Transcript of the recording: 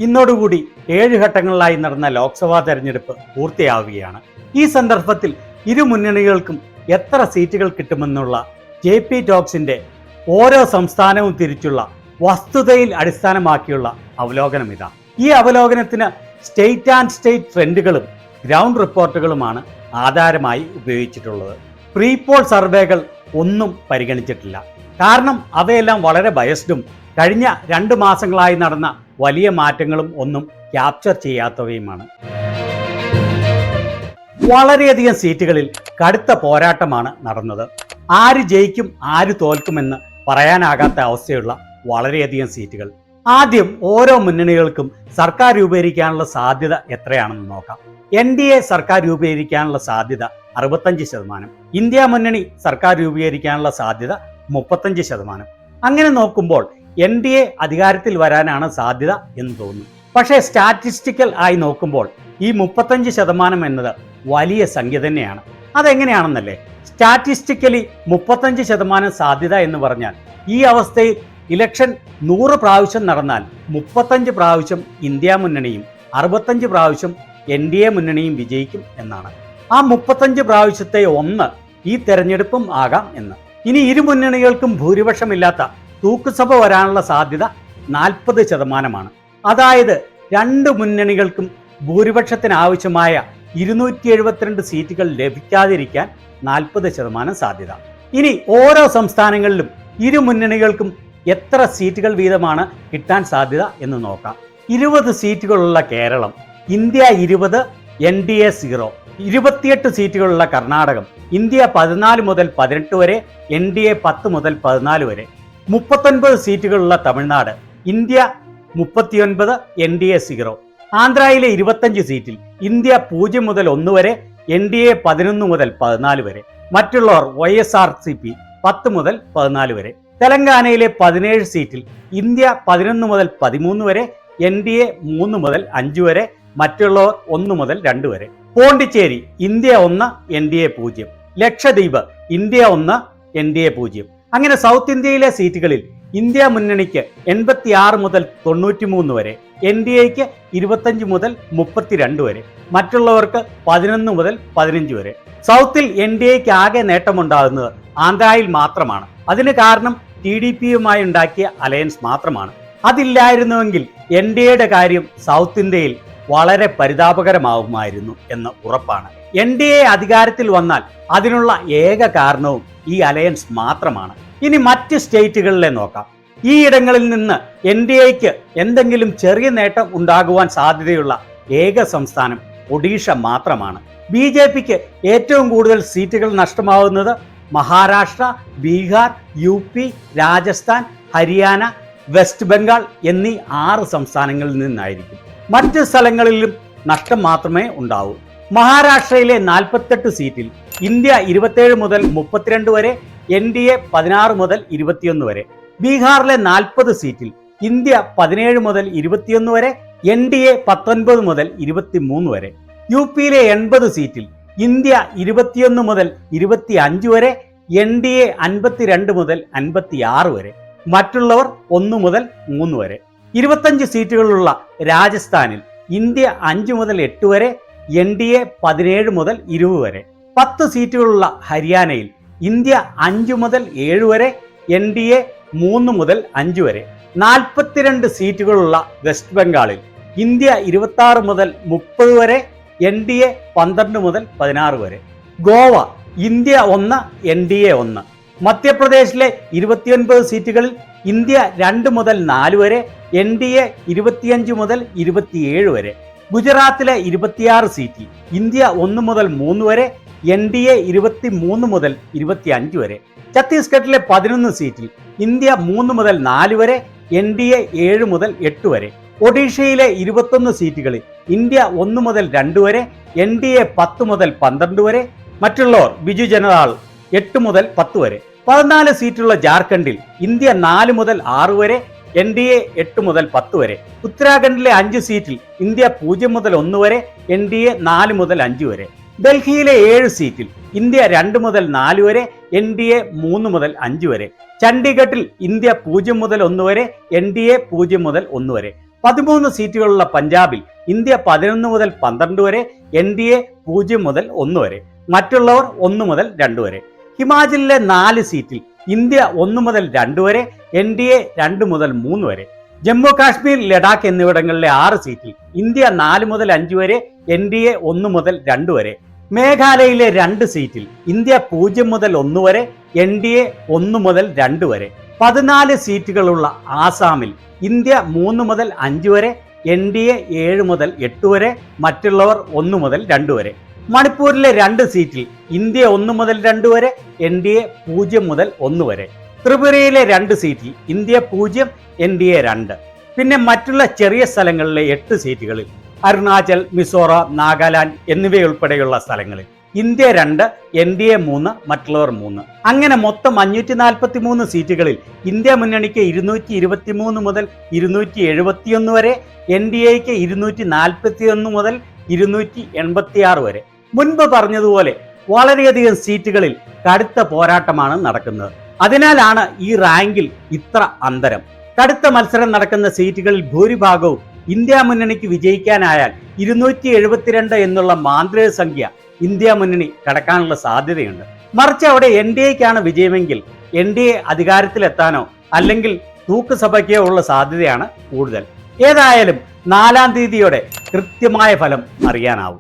ഇന്നോടുകൂടി 7 ഘട്ടങ്ങളിലായി നടന്ന ലോക്സഭാ തെരഞ്ഞെടുപ്പ് പൂർത്തിയാവുകയാണ്. ഈ സന്ദർഭത്തിൽ ഇരു മുന്നണികൾക്കും എത്ര സീറ്റുകൾ കിട്ടുമെന്നുള്ള JP ടോക്സിന്റെ ഓരോ സംസ്ഥാനവും തിരിച്ചുള്ള വസ്തുതയിൽ അടിസ്ഥാനമാക്കിയുള്ള അവലോകനം ഇതാ. ഈ അവലോകനത്തിന് സ്റ്റേറ്റ് ആൻഡ് സ്റ്റേറ്റ് ട്രെൻഡുകളും ഗ്രൗണ്ട് റിപ്പോർട്ടുകളുമാണ് ആധാരമായി ഉപയോഗിച്ചിട്ടുള്ളത്. പ്രീപോൾ സർവേകൾ ഒന്നും പരിഗണിച്ചിട്ടില്ല. കാരണം അവയെല്ലാം വളരെ ബയസ്ഡും കഴിഞ്ഞ 2 മാസങ്ങളായി നടന്ന വലിയ മാറ്റങ്ങളും ഒന്നും ക്യാപ്ചർ ചെയ്യാത്തവയുമാണ്. വളരെയധികം സീറ്റുകളിൽ കടുത്ത പോരാട്ടമാണ് നടന്നത്. ആര് ജയിക്കും ആര് തോൽക്കുമെന്ന് പറയാനാകാത്ത അവസ്ഥയുള്ള വളരെയധികം സീറ്റുകൾ. ആദ്യം ഓരോ മുന്നണികൾക്കും സർക്കാർ രൂപീകരിക്കാനുള്ള സാധ്യത എത്രയാണെന്ന് നോക്കാം. NDA സർക്കാർ രൂപീകരിക്കാനുള്ള സാധ്യത 65%, ഇന്ത്യ മുന്നണി സർക്കാർ രൂപീകരിക്കാനുള്ള സാധ്യത 35%. അങ്ങനെ നോക്കുമ്പോൾ NDA അധികാരത്തിൽ വരാനാണ് സാധ്യത എന്ന് തോന്നുന്നു. പക്ഷേ സ്റ്റാറ്റിസ്റ്റിക്കൽ ആയി നോക്കുമ്പോൾ ഈ 35% എന്നത് വലിയ സംഖ്യ തന്നെയാണ്. അതെങ്ങനെയാണെന്നല്ലേ? സ്റ്റാറ്റിസ്റ്റിക്കലി 35% സാധ്യത എന്ന് പറഞ്ഞാൽ ഈ അവസ്ഥയിൽ ഇലക്ഷൻ 100 പ്രാവശ്യം നടന്നാൽ 35 പ്രാവശ്യം ഇന്ത്യ മുന്നണിയും 65 പ്രാവശ്യം NDA മുന്നണിയും വിജയിക്കും എന്നാണ്. ആ 35 പ്രാവശ്യത്തെ 1 ഈ തെരഞ്ഞെടുപ്പും ആകാം എന്ന്. ഇനി ഇരു മുന്നണികൾക്കും ഭൂരിപക്ഷമില്ലാത്ത തൂക്കുസഭ വരാനുള്ള സാധ്യത 40%. അതായത് 2 മുന്നണികൾക്കും ഭൂരിപക്ഷത്തിന് ആവശ്യമായ 272 സീറ്റുകൾ ലഭിക്കാതിരിക്കാൻ 40% സാധ്യത. ഇനി ഓരോ സംസ്ഥാനങ്ങളിലും ഇരു മുന്നണികൾക്കും എത്ര സീറ്റുകൾ വീതമാണ് കിട്ടാൻ സാധ്യത എന്ന് നോക്കാം. 20 സീറ്റുകളുള്ള കേരളം, ഇന്ത്യ 20, NDA 0. 28 സീറ്റുകളുള്ള കർണാടകം, ഇന്ത്യ 14 മുതൽ 18 വരെ, NDA 10 മുതൽ 14 വരെ. 39 സീറ്റുകളുള്ള തമിഴ്നാട്, ഇന്ത്യ 39, NDA 0. ആന്ധ്രയിലെ 25 സീറ്റിൽ ഇന്ത്യ 0 മുതൽ 1 വരെ, NDA 11 മുതൽ 14 വരെ. മറ്റുള്ളവർ YSRCP 10 മുതൽ 14 വരെ. തെലങ്കാനയിലെ 17 സീറ്റിൽ ഇന്ത്യ 11 മുതൽ 13 വരെ, NDA 3 മുതൽ 5 വരെ, മറ്റുള്ളവർ 1 മുതൽ 2 വരെ. Pondicherry India 1, NDA 0. Lakshadweep India 1, NDA 0. അങ്ങനെ സൗത്ത് ഇന്ത്യയിലെ സീറ്റുകളിൽ ഇന്ത്യ മുന്നണിക്ക് 86 മുതൽ 93 വരെ, NDAക്ക് 25 മുതൽ 32 വരെ, മറ്റുള്ളവർക്ക് 11 മുതൽ 15 വരെ. സൗത്തിൽ NDAക്ക് ആകെ നേട്ടമുണ്ടാകുന്നത് ആന്ധ്രയിൽ മാത്രമാണ്. അതിന് കാരണം TDPയുമായി ഉണ്ടാക്കിയ അലയൻസ് മാത്രമാണ്. അതില്ലായിരുന്നുവെങ്കിൽ NDAയുടെ കാര്യം സൗത്ത് ഇന്ത്യയിൽ വളരെ പരിതാപകരമാകുമായിരുന്നു എന്ന് ഉറപ്പാണ്. NDA അധികാരത്തിൽ വന്നാൽ അതിനുള്ള ഏക കാരണവും ഈ അലയൻസ് മാത്രമാണ്. ഇനി മറ്റ് സ്റ്റേറ്റുകളിലെ നോക്കാം. ഈ ഇടങ്ങളിൽ നിന്ന് NDAക്ക് എന്തെങ്കിലും ചെറിയ നേട്ടം ഉണ്ടാകുവാൻ സാധ്യതയുള്ള ഏക സംസ്ഥാനം ഒഡീഷ മാത്രമാണ്. BJPക്ക് ഏറ്റവും കൂടുതൽ സീറ്റുകൾ നഷ്ടമാവുന്നത് മഹാരാഷ്ട്ര, ബീഹാർ, UP, രാജസ്ഥാൻ, ഹരിയാന, വെസ്റ്റ് ബംഗാൾ എന്നീ 6 സംസ്ഥാനങ്ങളിൽ നിന്നായിരിക്കും. മറ്റ് സ്ഥലങ്ങളിലും നഷ്ടം മാത്രമേ ഉണ്ടാവൂ. മഹാരാഷ്ട്രയിലെ 48 സീറ്റിൽ ഇന്ത്യ 27 മുതൽ 32 വരെ, NDA 16 മുതൽ 21 വരെ. ബീഹാറിലെ 40 സീറ്റിൽ ഇന്ത്യ 17 മുതൽ 21 വരെ, NDA 19 മുതൽ 23 വരെ. UPയിലെ 80 സീറ്റിൽ ഇന്ത്യ 21 മുതൽ 25 വരെ, NDA 52 മുതൽ 56 വരെ, മറ്റുള്ളവർ 1 മുതൽ 3 വരെ. 25 സീറ്റുകളുള്ള രാജസ്ഥാനിൽ ഇന്ത്യ 5 മുതൽ 8 വരെ, NDA 17 മുതൽ 20 വരെ. 10 സീറ്റുകളുള്ള ഹരിയാനയിൽ ഇന്ത്യ 5 മുതൽ 7 വരെ, NDA 3 മുതൽ 5 വരെ. 42 സീറ്റുകളുള്ള വെസ്റ്റ് ബംഗാളിൽ ഇന്ത്യ 26 മുതൽ 30 വരെ, NDA 12 മുതൽ 16 വരെ. Goa India 1, NDA 1. മധ്യപ്രദേശിലെ 29 സീറ്റുകളിൽ ഇന്ത്യ 2 മുതൽ 4 വരെ, NDA 25 മുതൽ 27 വരെ. ഗുജറാത്തിലെ 26 സീറ്റിൽ ഇന്ത്യ 1 മുതൽ 3 വരെ, NDA 23 മുതൽ 25 വരെ. ഛത്തീസ്ഗഡിലെ 11 സീറ്റിൽ ഇന്ത്യ 3 മുതൽ 4 വരെ, NDA 7 മുതൽ 8 വരെ. ഒഡീഷയിലെ 21 സീറ്റുകളിൽ ഇന്ത്യ 1 മുതൽ 2 വരെ, NDA 10 മുതൽ 12 വരെ, മറ്റുള്ളവർ ബിജു ജനതാൾ 8 മുതൽ 10 വരെ. 14 സീറ്റുള്ള ജാർഖണ്ഡിൽ ഇന്ത്യ 4 മുതൽ 6 വരെ, NDA 8 മുതൽ 10 വരെ. ഉത്തരാഖണ്ഡിലെ 5 സീറ്റിൽ ഇന്ത്യ 0 മുതൽ 1 വരെ, NDA 4 മുതൽ 5 വരെ. ഡൽഹിയിലെ 7 സീറ്റിൽ ഇന്ത്യ 2 മുതൽ 4 വരെ, NDA 3 മുതൽ 5 വരെ. ചണ്ഡീഗഡിൽ ഇന്ത്യ 0 മുതൽ 1 വരെ, NDA 0 മുതൽ 1 വരെ. 13 സീറ്റുകളുള്ള പഞ്ചാബിൽ ഇന്ത്യ 11 മുതൽ 12 വരെ, NDA 0 മുതൽ 1 വരെ, മറ്റുള്ളവർ 1 മുതൽ 2 വരെ. ഹിമാചലിലെ 4 സീറ്റിൽ ഇന്ത്യ 1 മുതൽ 2 വരെ, NDA 2 മുതൽ 3 വരെ. ജമ്മു കാശ്മീർ, ലഡാക്ക് എന്നിവിടങ്ങളിലെ 6 സീറ്റിൽ ഇന്ത്യ 4 മുതൽ 5 വരെ, NDA 1 മുതൽ 2 വരെ. മേഘാലയയിലെ 2 സീറ്റിൽ ഇന്ത്യ 0 മുതൽ 1 വരെ, NDA 1 മുതൽ 2 വരെ. 14 സീറ്റുകളുള്ള ആസാമിൽ ഇന്ത്യ 3 മുതൽ 5 വരെ, NDA 7 മുതൽ 8 വരെ, മറ്റുള്ളവർ 1 മുതൽ 2 വരെ. മണിപ്പൂരിലെ 2 സീറ്റിൽ ഇന്ത്യ 1 മുതൽ 2 വരെ, NDA 0 മുതൽ 1 വരെ. ത്രിപുരയിലെ 2 സീറ്റിൽ ഇന്ത്യ 0, NDA 2. പിന്നെ മറ്റുള്ള ചെറിയ സ്ഥലങ്ങളിലെ 8 സീറ്റുകളിൽ അരുണാചൽ, മിസോറാം, നാഗാലാൻഡ് എന്നിവയുൾപ്പെടെയുള്ള സ്ഥലങ്ങളിൽ ഇന്ത്യ 2, NDA 3, മറ്റുള്ളവർ 3. അങ്ങനെ മൊത്തം 543 സീറ്റുകളിൽ ഇന്ത്യ മുന്നണിക്ക് 223 മുതൽ 271 വരെ, NDAക്ക് 241 മുതൽ 286 വരെ. മുൻപ് പറഞ്ഞതുപോലെ വളരെയധികം സീറ്റുകളിൽ കടുത്ത പോരാട്ടമാണ് നടക്കുന്നത്. അതിനാലാണ് ഈ റാങ്കിൽ ഇത്ര അന്തരം. കടുത്ത മത്സരം നടക്കുന്ന സീറ്റുകളിൽ ഭൂരിഭാഗവും ഇന്ത്യ മുന്നണിക്ക് വിജയിക്കാനായാൽ 272 എന്നുള്ള മാന്ത്രിക സംഖ്യ ഇന്ത്യ മുന്നണി കടക്കാനുള്ള സാധ്യതയുണ്ട്. മറിച്ച് അവിടെ NDAക്കാണ് വിജയമെങ്കിൽ NDA അധികാരത്തിലെത്താനോ അല്ലെങ്കിൽ തൂക്കുസഭയ്ക്കോ ഉള്ള സാധ്യതയാണ് കൂടുതൽ. ഏതായാലും 4-ാം തീയതിയോടെ കൃത്യമായ ഫലം അറിയാനാവും.